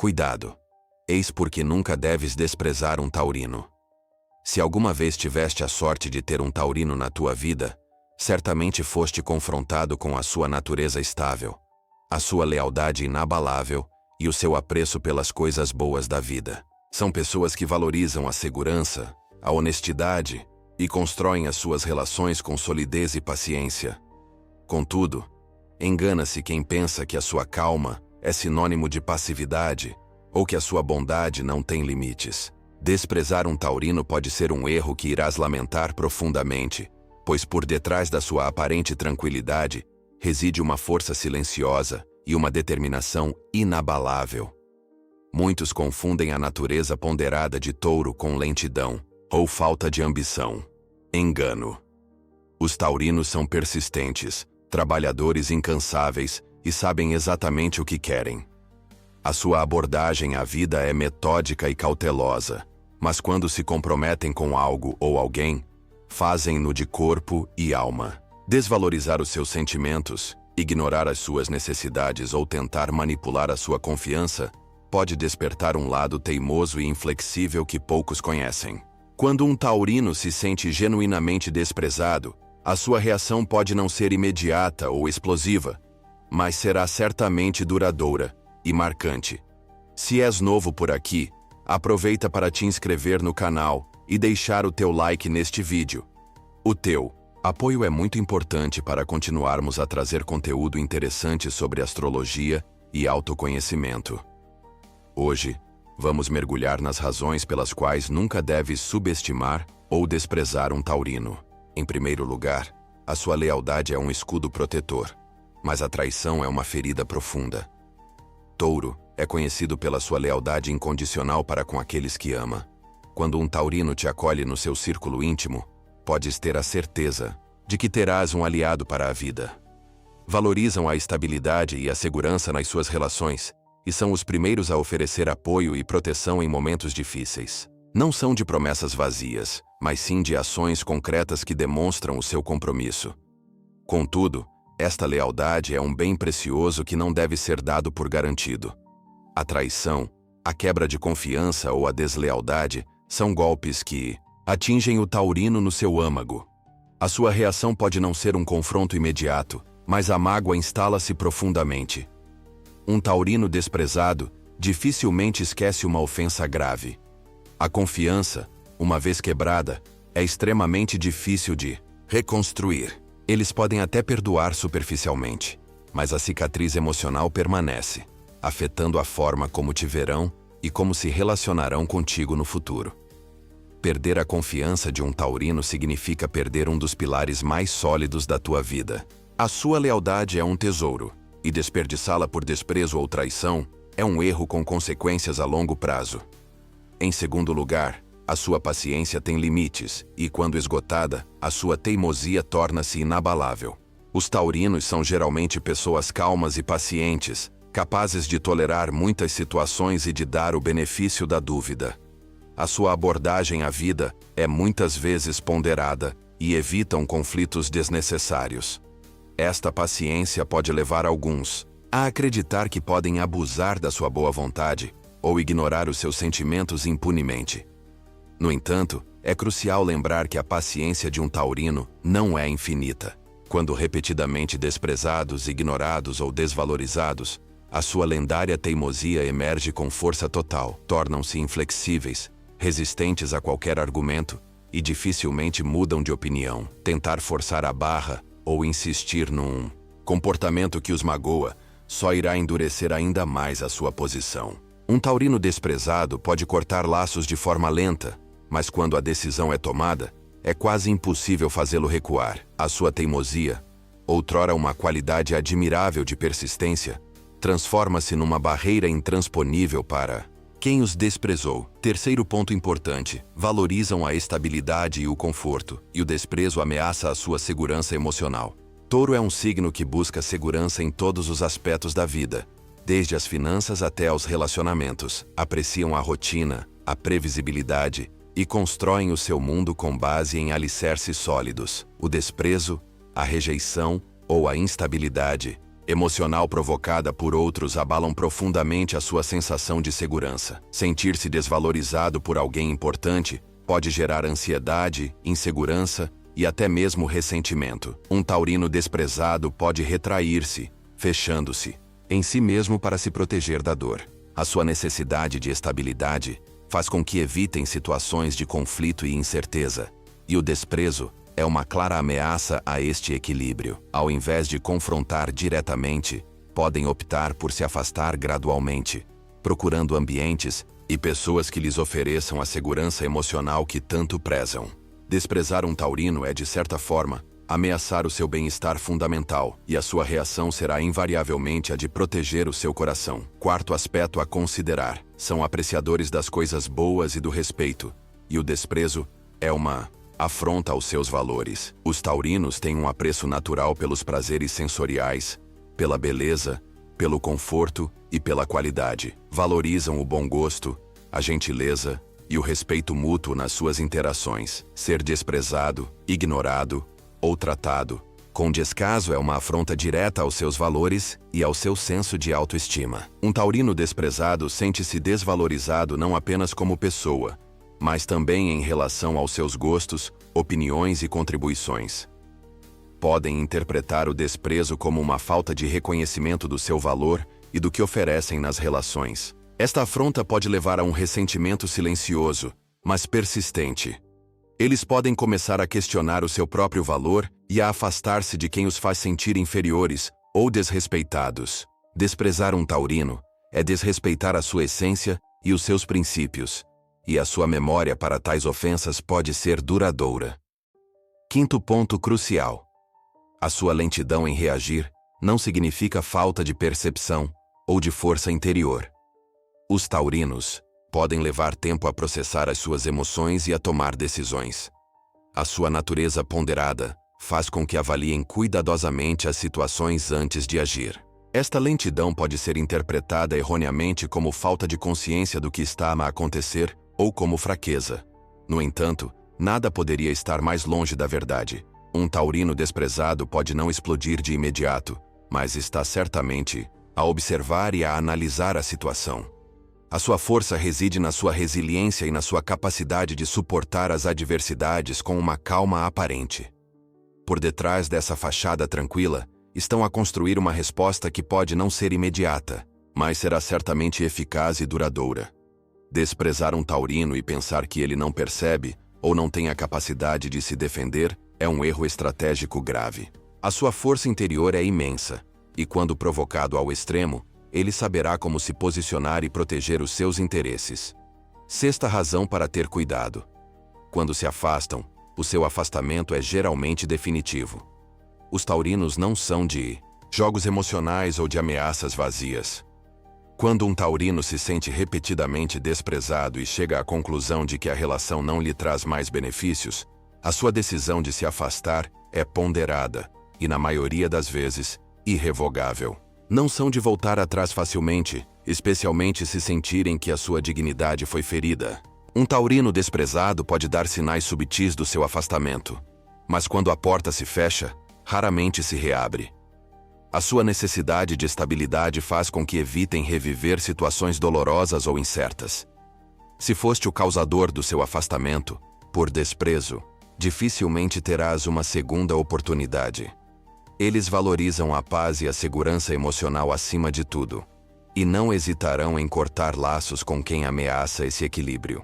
Cuidado! Eis porque nunca deves desprezar um taurino. Se alguma vez tiveste a sorte de ter um taurino na tua vida, certamente foste confrontado com a sua natureza estável, a sua lealdade inabalável e o seu apreço pelas coisas boas da vida. São pessoas que valorizam a segurança, a honestidade e constroem as suas relações com solidez e paciência. Contudo, engana-se quem pensa que a sua calma é sinônimo de passividade ou que a sua bondade não tem limites. Desprezar um taurino pode ser um erro que irás lamentar profundamente, pois por detrás da sua aparente tranquilidade reside uma força silenciosa e uma determinação inabalável. Muitos confundem a natureza ponderada de touro com lentidão ou falta de ambição. Engano. Os taurinos são persistentes, trabalhadores incansáveis e sabem exatamente o que querem. A sua abordagem à vida é metódica e cautelosa, mas quando se comprometem com algo ou alguém, fazem-no de corpo e alma. Desvalorizar os seus sentimentos, ignorar as suas necessidades ou tentar manipular a sua confiança pode despertar um lado teimoso e inflexível que poucos conhecem. Quando um taurino se sente genuinamente desprezado, a sua reação pode não ser imediata ou explosiva, mas será certamente duradoura e marcante. Se és novo por aqui, aproveita para te inscrever no canal e deixar o teu like neste vídeo. O teu apoio é muito importante para continuarmos a trazer conteúdo interessante sobre astrologia e autoconhecimento. Hoje, vamos mergulhar nas razões pelas quais nunca deves subestimar ou desprezar um taurino. Em primeiro lugar, a sua lealdade é um escudo protetor, mas a traição é uma ferida profunda. Touro é conhecido pela sua lealdade incondicional para com aqueles que ama. Quando um taurino te acolhe no seu círculo íntimo, podes ter a certeza de que terás um aliado para a vida. Valorizam a estabilidade e a segurança nas suas relações e são os primeiros a oferecer apoio e proteção em momentos difíceis. Não são de promessas vazias, mas sim de ações concretas que demonstram o seu compromisso. Contudo, esta lealdade é um bem precioso que não deve ser dado por garantido. A traição, a quebra de confiança ou a deslealdade são golpes que atingem o taurino no seu âmago. A sua reação pode não ser um confronto imediato, mas a mágoa instala-se profundamente. Um taurino desprezado dificilmente esquece uma ofensa grave. A confiança, uma vez quebrada, é extremamente difícil de reconstruir. Eles podem até perdoar superficialmente, mas a cicatriz emocional permanece, afetando a forma como te verão e como se relacionarão contigo no futuro. Perder a confiança de um taurino significa perder um dos pilares mais sólidos da tua vida. A sua lealdade é um tesouro, e desperdiçá-la por desprezo ou traição é um erro com consequências a longo prazo. Em segundo lugar, a sua paciência tem limites, e quando esgotada, a sua teimosia torna-se inabalável. Os taurinos são geralmente pessoas calmas e pacientes, capazes de tolerar muitas situações e de dar o benefício da dúvida. A sua abordagem à vida é muitas vezes ponderada e evitam conflitos desnecessários. Esta paciência pode levar alguns a acreditar que podem abusar da sua boa vontade ou ignorar os seus sentimentos impunemente. No entanto, é crucial lembrar que a paciência de um taurino não é infinita. Quando repetidamente desprezados, ignorados ou desvalorizados, a sua lendária teimosia emerge com força total. Tornam-se inflexíveis, resistentes a qualquer argumento e dificilmente mudam de opinião. Tentar forçar a barra ou insistir num comportamento que os magoa só irá endurecer ainda mais a sua posição. Um taurino desprezado pode cortar laços de forma lenta, mas quando a decisão é tomada, é quase impossível fazê-lo recuar. A sua teimosia, outrora uma qualidade admirável de persistência, transforma-se numa barreira intransponível para quem os desprezou. Terceiro ponto importante: valorizam a estabilidade e o conforto, e o desprezo ameaça a sua segurança emocional. Touro é um signo que busca segurança em todos os aspectos da vida, desde as finanças até aos relacionamentos. Apreciam a rotina, a previsibilidade e constroem o seu mundo com base em alicerces sólidos. O desprezo, a rejeição ou a instabilidade emocional provocada por outros abalam profundamente a sua sensação de segurança. Sentir-se desvalorizado por alguém importante pode gerar ansiedade, insegurança e até mesmo ressentimento. Um taurino desprezado pode retrair-se, fechando-se em si mesmo para se proteger da dor. A sua necessidade de estabilidade faz com que evitem situações de conflito e incerteza, e o desprezo é uma clara ameaça a este equilíbrio. Ao invés de confrontar diretamente, podem optar por se afastar gradualmente, procurando ambientes e pessoas que lhes ofereçam a segurança emocional que tanto prezam. Desprezar um taurino é, de certa forma, ameaçar o seu bem-estar fundamental, e a sua reação será invariavelmente a de proteger o seu coração. Quarto aspecto a considerar: são apreciadores das coisas boas e do respeito, e o desprezo é uma afronta aos seus valores. Os taurinos têm um apreço natural pelos prazeres sensoriais, pela beleza, pelo conforto e pela qualidade. Valorizam o bom gosto, a gentileza e o respeito mútuo nas suas interações. Ser desprezado, ignorado ou tratado com descaso é uma afronta direta aos seus valores e ao seu senso de autoestima. Um taurino desprezado sente-se desvalorizado não apenas como pessoa, mas também em relação aos seus gostos, opiniões e contribuições. Podem interpretar o desprezo como uma falta de reconhecimento do seu valor e do que oferecem nas relações. Esta afronta pode levar a um ressentimento silencioso, mas persistente. Eles podem começar a questionar o seu próprio valor e a afastar-se de quem os faz sentir inferiores ou desrespeitados. Desprezar um taurino é desrespeitar a sua essência e os seus princípios, e a sua memória para tais ofensas pode ser duradoura. Quinto ponto crucial: a sua lentidão em reagir não significa falta de percepção ou de força interior. Os taurinos podem levar tempo a processar as suas emoções e a tomar decisões. A sua natureza ponderada faz com que avaliem cuidadosamente as situações antes de agir. Esta lentidão pode ser interpretada erroneamente como falta de consciência do que está a acontecer ou como fraqueza. No entanto, nada poderia estar mais longe da verdade. Um taurino desprezado pode não explodir de imediato, mas está certamente a observar e a analisar a situação. A sua força reside na sua resiliência e na sua capacidade de suportar as adversidades com uma calma aparente. Por detrás dessa fachada tranquila, estão a construir uma resposta que pode não ser imediata, mas será certamente eficaz e duradoura. Desprezar um taurino e pensar que ele não percebe ou não tem a capacidade de se defender é um erro estratégico grave. A sua força interior é imensa, e quando provocado ao extremo, ele saberá como se posicionar e proteger os seus interesses. Sexta razão para ter cuidado: quando se afastam, o seu afastamento é geralmente definitivo. Os taurinos não são de jogos emocionais ou de ameaças vazias. Quando um taurino se sente repetidamente desprezado e chega à conclusão de que a relação não lhe traz mais benefícios, a sua decisão de se afastar é ponderada e, na maioria das vezes, irrevogável. Não são de voltar atrás facilmente, especialmente se sentirem que a sua dignidade foi ferida. Um taurino desprezado pode dar sinais subtis do seu afastamento, mas quando a porta se fecha, raramente se reabre. A sua necessidade de estabilidade faz com que evitem reviver situações dolorosas ou incertas. Se foste o causador do seu afastamento, por desprezo, dificilmente terás uma segunda oportunidade. Eles valorizam a paz e a segurança emocional acima de tudo, e não hesitarão em cortar laços com quem ameaça esse equilíbrio.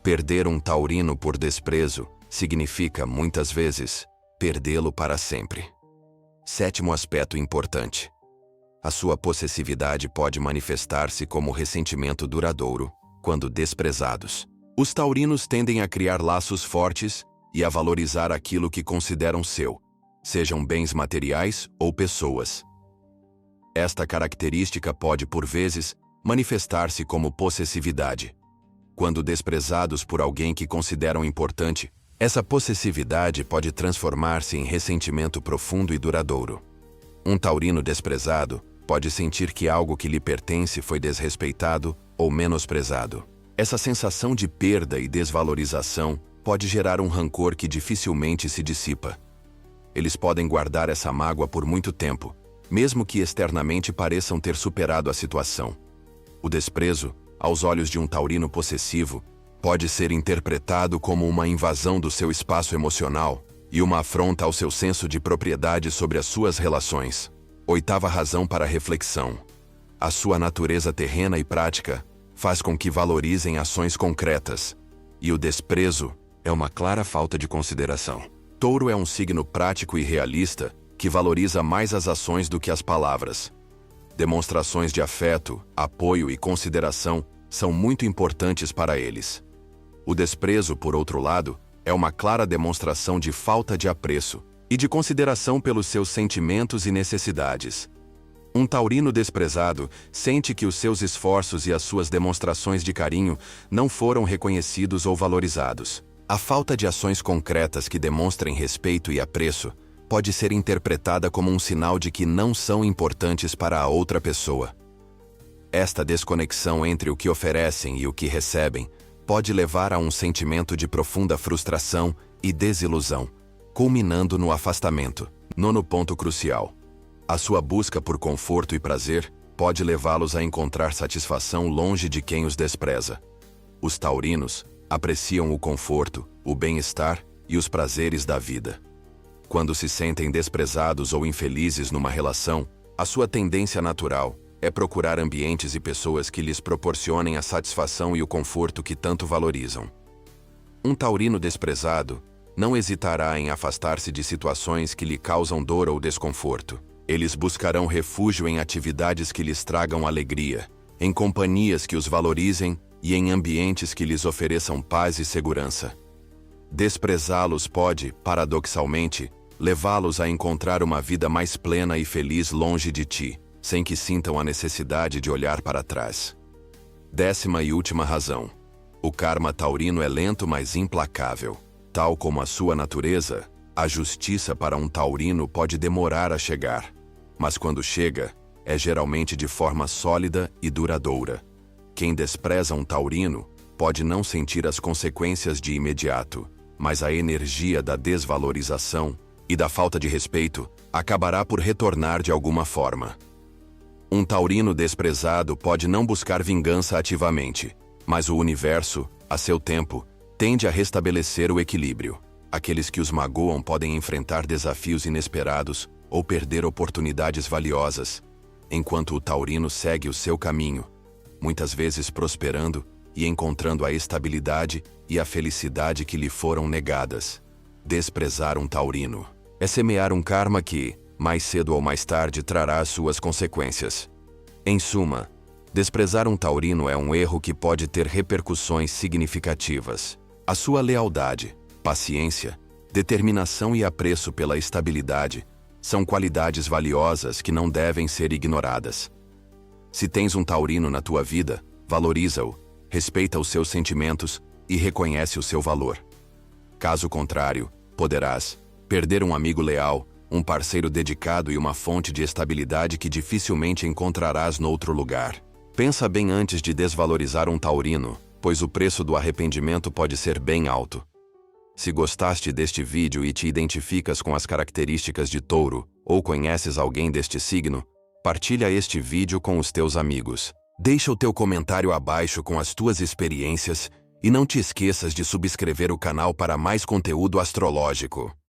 Perder um taurino por desprezo significa, muitas vezes, perdê-lo para sempre. Sétimo aspecto importante: a sua possessividade pode manifestar-se como ressentimento duradouro, quando desprezados. Os taurinos tendem a criar laços fortes e a valorizar aquilo que consideram seu, sejam bens materiais ou pessoas. Esta característica pode, por vezes, manifestar-se como possessividade. Quando desprezados por alguém que consideram importante, essa possessividade pode transformar-se em ressentimento profundo e duradouro. Um taurino desprezado pode sentir que algo que lhe pertence foi desrespeitado ou menosprezado. Essa sensação de perda e desvalorização pode gerar um rancor que dificilmente se dissipa. Eles podem guardar essa mágoa por muito tempo, mesmo que externamente pareçam ter superado a situação. O desprezo, aos olhos de um taurino possessivo, pode ser interpretado como uma invasão do seu espaço emocional e uma afronta ao seu senso de propriedade sobre as suas relações. Oitava razão para reflexão. A sua natureza terrena e prática faz com que valorizem ações concretas, e o desprezo é uma clara falta de consideração. Touro é um signo prático e realista que valoriza mais as ações do que as palavras. Demonstrações de afeto, apoio e consideração são muito importantes para eles. O desprezo, por outro lado, é uma clara demonstração de falta de apreço e de consideração pelos seus sentimentos e necessidades. Um taurino desprezado sente que os seus esforços e as suas demonstrações de carinho não foram reconhecidos ou valorizados. A falta de ações concretas que demonstrem respeito e apreço pode ser interpretada como um sinal de que não são importantes para a outra pessoa. Esta desconexão entre o que oferecem e o que recebem pode levar a um sentimento de profunda frustração e desilusão, culminando no afastamento. Nono ponto crucial. A sua busca por conforto e prazer pode levá-los a encontrar satisfação longe de quem os despreza. Os taurinos apreciam o conforto, o bem-estar e os prazeres da vida. Quando se sentem desprezados ou infelizes numa relação, a sua tendência natural é procurar ambientes e pessoas que lhes proporcionem a satisfação e o conforto que tanto valorizam. Um taurino desprezado não hesitará em afastar-se de situações que lhe causam dor ou desconforto. Eles buscarão refúgio em atividades que lhes tragam alegria, em companhias que os valorizem e em ambientes que lhes ofereçam paz e segurança. Desprezá-los pode, paradoxalmente, levá-los a encontrar uma vida mais plena e feliz longe de ti, sem que sintam a necessidade de olhar para trás. Décima e última razão. O karma taurino é lento, mas implacável. Tal como a sua natureza, a justiça para um taurino pode demorar a chegar, mas quando chega, é geralmente de forma sólida e duradoura. Quem despreza um taurino pode não sentir as consequências de imediato, mas a energia da desvalorização e da falta de respeito acabará por retornar de alguma forma. Um taurino desprezado pode não buscar vingança ativamente, mas o universo, a seu tempo, tende a restabelecer o equilíbrio. Aqueles que os magoam podem enfrentar desafios inesperados ou perder oportunidades valiosas, enquanto o taurino segue o seu caminho, muitas vezes prosperando e encontrando a estabilidade e a felicidade que lhe foram negadas. Desprezar um taurino é semear um karma que, mais cedo ou mais tarde, trará as suas consequências. Em suma, desprezar um taurino é um erro que pode ter repercussões significativas. A sua lealdade, paciência, determinação e apreço pela estabilidade são qualidades valiosas que não devem ser ignoradas. Se tens um taurino na tua vida, valoriza-o, respeita os seus sentimentos e reconhece o seu valor. Caso contrário, poderás perder um amigo leal, um parceiro dedicado e uma fonte de estabilidade que dificilmente encontrarás noutro lugar. Pensa bem antes de desvalorizar um taurino, pois o preço do arrependimento pode ser bem alto. Se gostaste deste vídeo e te identificas com as características de touro, ou conheces alguém deste signo, partilha este vídeo com os teus amigos. Deixa o teu comentário abaixo com as tuas experiências e não te esqueças de subscrever o canal para mais conteúdo astrológico.